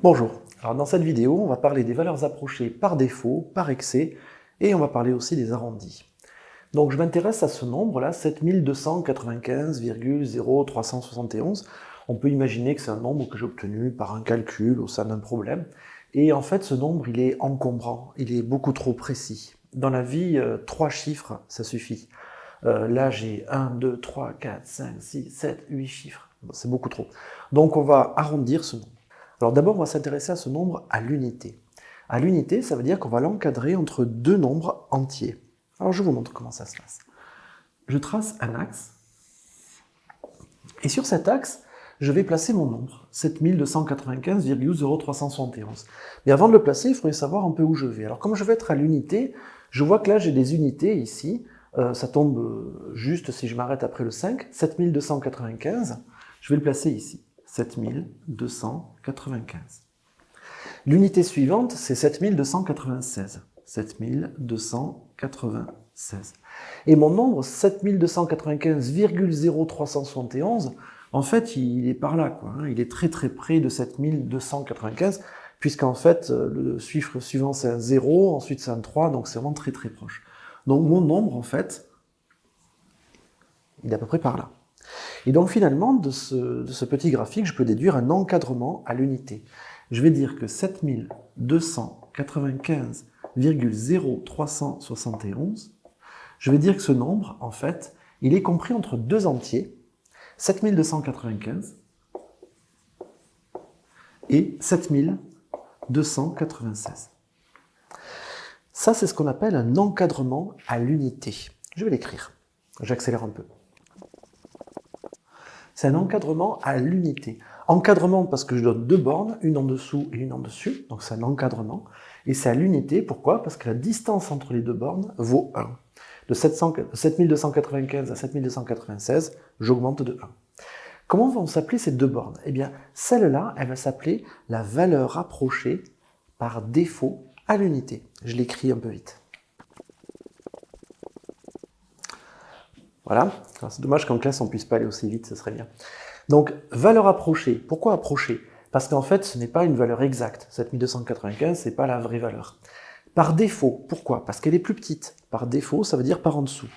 Bonjour, alors dans cette vidéo, on va parler des valeurs approchées par défaut, par excès, et on va parler aussi des arrondis. Donc je m'intéresse à ce nombre-là, 7295,0371. On peut imaginer que c'est un nombre que j'ai obtenu par un calcul au sein d'un problème. Et en fait, ce nombre, il est encombrant, il est beaucoup trop précis. Dans la vie, 3 chiffres, ça suffit. Là, j'ai 1, 2, 3, 4, 5, 6, 7, 8 chiffres. C'est beaucoup trop. Donc on va arrondir ce nombre. Alors d'abord, on va s'intéresser à ce nombre à l'unité. À l'unité, ça veut dire qu'on va l'encadrer entre deux nombres entiers. Alors je vous montre comment ça se passe. Je trace un axe, et sur cet axe, je vais placer mon nombre, 7295,0371. Mais avant de le placer, il faudrait savoir un peu où je vais. Alors comme je vais être à l'unité, je vois que là j'ai des unités ici, ça tombe juste si je m'arrête après le 5, 7295, je vais le placer ici, 7295. L'unité suivante, c'est 7296. 7296. Et mon nombre, 7295,0371, en fait, il est par là, quoi. Il est très très près de 7295, puisqu'en fait, le chiffre suivant, c'est un 0, ensuite c'est un 3, donc c'est vraiment très très proche. Donc mon nombre, en fait, il est à peu près par là. Et donc finalement, de ce petit graphique, je peux déduire un encadrement à l'unité. Je vais dire que 7295,0371, je vais dire que ce nombre, en fait, il est compris entre deux entiers, 7295 et 7296. Ça, c'est ce qu'on appelle un encadrement à l'unité. Je vais l'écrire. J'accélère un peu. C'est un encadrement à l'unité. Encadrement parce que je donne deux bornes, une en dessous et une en dessus, donc c'est un encadrement. Et c'est à l'unité, pourquoi? Parce que la distance entre les deux bornes vaut 1. De 7295 à 7296, j'augmente de 1. Comment vont s'appeler ces deux bornes? Eh bien, celle-là, elle va s'appeler la valeur approchée par défaut à l'unité. Je l'écris un peu vite. Voilà, c'est dommage qu'en classe on ne puisse pas aller aussi vite, ce serait bien. Donc, valeur approchée. Pourquoi approchée? Parce qu'en fait, ce n'est pas une valeur exacte. 7295, ce n'est pas la vraie valeur. Par défaut, pourquoi? Parce qu'elle est plus petite. Par défaut, ça veut dire par en dessous.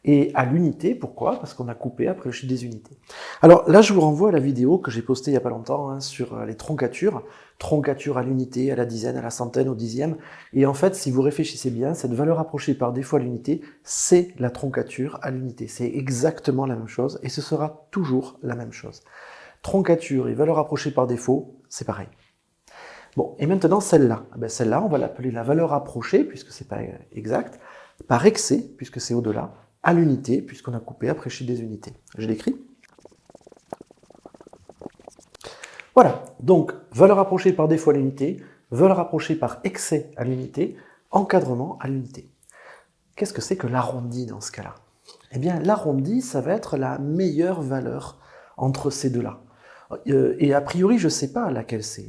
Et à l'unité, pourquoi? Parce qu'on a coupé après le chiffre des unités. Alors là, je vous renvoie à la vidéo que j'ai postée il n'y a pas longtemps sur les troncatures. Troncature à l'unité, à la dizaine, à la centaine, au dixième. Et en fait, si vous réfléchissez bien, cette valeur approchée par défaut à l'unité, c'est la troncature à l'unité. C'est exactement la même chose et ce sera toujours la même chose. Troncature et valeur approchée par défaut, c'est pareil. Bon, et maintenant celle-là. Celle-là, on va l'appeler la valeur approchée, puisque c'est pas exact, par excès, puisque c'est au-delà, à l'unité, puisqu'on a coupé après le chiffre des unités. Je l'écris. Voilà, donc valeur approchée par défaut à l'unité, valeur approchée par excès à l'unité, encadrement à l'unité. Qu'est-ce que c'est que l'arrondi dans ce cas-là? Eh bien, l'arrondi, ça va être la meilleure valeur entre ces deux-là. Et a priori, je ne sais pas laquelle c'est.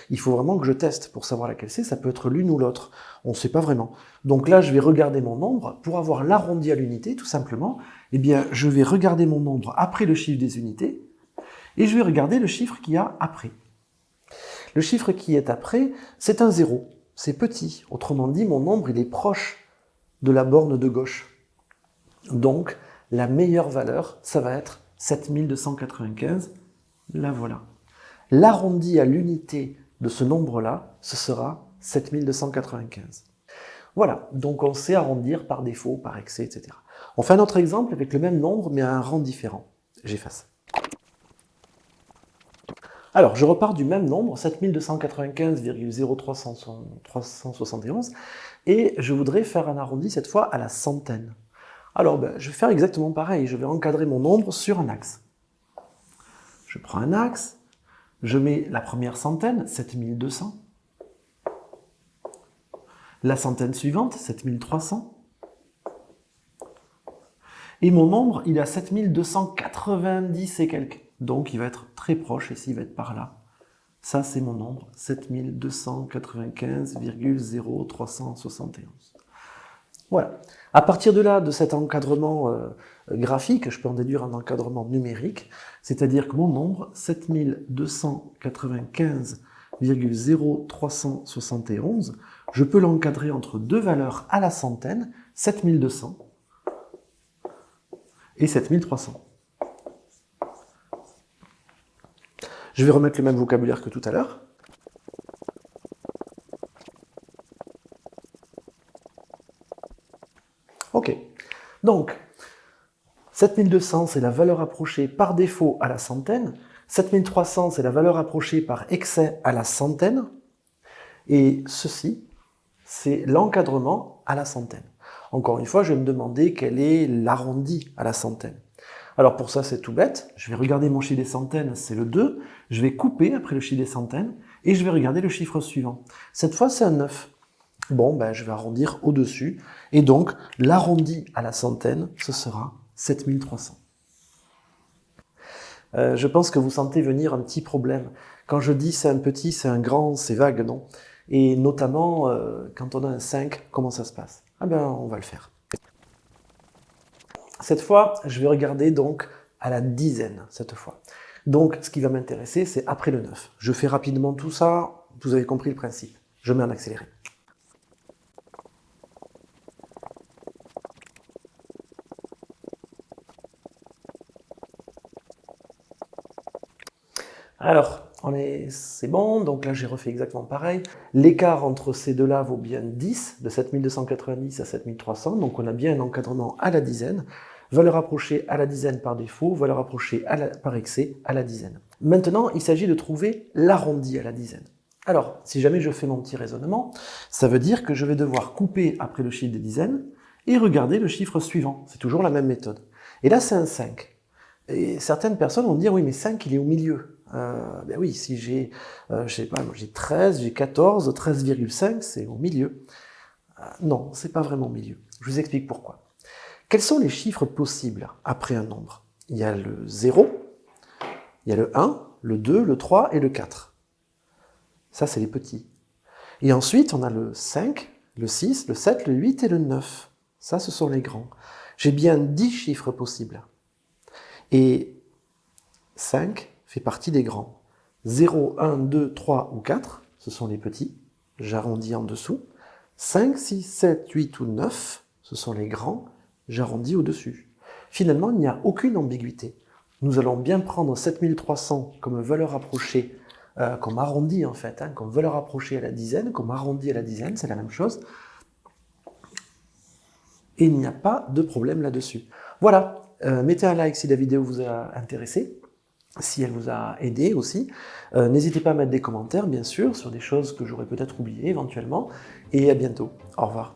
Il faut vraiment que je teste pour savoir laquelle c'est. Ça peut être l'une ou l'autre. On ne sait pas vraiment. Donc là, je vais regarder mon nombre. Pour avoir l'arrondi à l'unité, tout simplement, eh bien, je vais regarder mon nombre après le chiffre des unités et je vais regarder le chiffre qu'il y a après. Le chiffre qui est après, c'est un 0. C'est petit. Autrement dit, mon nombre, il est proche de la borne de gauche. Donc, la meilleure valeur, ça va être 7295. La voilà. L'arrondi à l'unité de ce nombre-là, ce sera 7295. Voilà, donc on sait arrondir par défaut, par excès, etc. On fait un autre exemple avec le même nombre, mais à un rang différent. J'efface. Alors, je repars du même nombre, 7295,0371, et je voudrais faire un arrondi cette fois à la centaine. Alors, je vais faire exactement pareil, je vais encadrer mon nombre sur un axe. Je prends un axe, je mets la première centaine, 7200. La centaine suivante, 7300. Et mon nombre, il est à 7290 et quelques. Donc, il va être très proche, ici, il va être par là. Ça, c'est mon nombre, 7295,0371. Voilà. À partir de là, de cet encadrement graphique, je peux en déduire un encadrement numérique, c'est-à-dire que mon nombre, 7295 0,0371, je peux l'encadrer entre deux valeurs à la centaine, 7200 et 7300. Je vais remettre le même vocabulaire que tout à l'heure. Ok, donc 7200 c'est la valeur approchée par défaut à la centaine, 7300 c'est la valeur approchée par excès à la centaine, et ceci c'est l'encadrement à la centaine. Encore une fois, je vais me demander quel est l'arrondi à la centaine. Alors pour ça, c'est tout bête. Je vais regarder mon chiffre des centaines, c'est le 2. Je vais couper après le chiffre des centaines et je vais regarder le chiffre suivant. Cette fois, c'est un 9. Bon, ben, je vais arrondir au-dessus. Et donc, l'arrondi à la centaine, ce sera 7300. Je pense que vous sentez venir un petit problème. Quand je dis c'est un petit, c'est un grand, c'est vague, non? Et notamment, quand on a un 5, comment ça se passe? Ah ben, on va le faire. Cette fois, je vais regarder donc à la dizaine, cette fois. Donc, ce qui va m'intéresser, c'est après le 9. Je fais rapidement tout ça, vous avez compris le principe. Je mets en accéléré. Alors, c'est bon, donc là j'ai refait exactement pareil. L'écart entre ces deux-là vaut bien 10, de 7290 à 7300, donc on a bien un encadrement à la dizaine. Valeur approchée à la dizaine par défaut, valeur approchée par excès à la dizaine. Maintenant, il s'agit de trouver l'arrondi à la dizaine. Alors, si jamais je fais mon petit raisonnement, ça veut dire que je vais devoir couper après le chiffre des dizaines et regarder le chiffre suivant. C'est toujours la même méthode. Et là, c'est un 5. Et certaines personnes vont me dire, oui, mais 5, il est au milieu. Ben oui, si j'ai, je sais pas, j'ai 13, j'ai 14, 13,5, c'est au milieu. Non, c'est pas vraiment au milieu. Je vous explique pourquoi. Quels sont les chiffres possibles après un nombre? Il y a le 0, il y a le 1, le 2, le 3 et le 4. Ça, c'est les petits. Et ensuite, on a le 5, le 6, le 7, le 8 et le 9. Ça, ce sont les grands. J'ai bien 10 chiffres possibles. Et 5 fait partie des grands. 0, 1, 2, 3 ou 4, ce sont les petits. J'arrondis en dessous. 5, 6, 7, 8 ou 9, ce sont les grands. J'arrondis au-dessus. Finalement, il n'y a aucune ambiguïté. Nous allons bien prendre 7300 comme valeur approchée, comme arrondi en fait, comme valeur approchée à la dizaine, comme arrondi à la dizaine, c'est la même chose. Et il n'y a pas de problème là-dessus. Voilà, mettez un like si la vidéo vous a intéressé, si elle vous a aidé aussi. N'hésitez pas à mettre des commentaires, bien sûr, sur des choses que j'aurais peut-être oubliées éventuellement. Et à bientôt. Au revoir.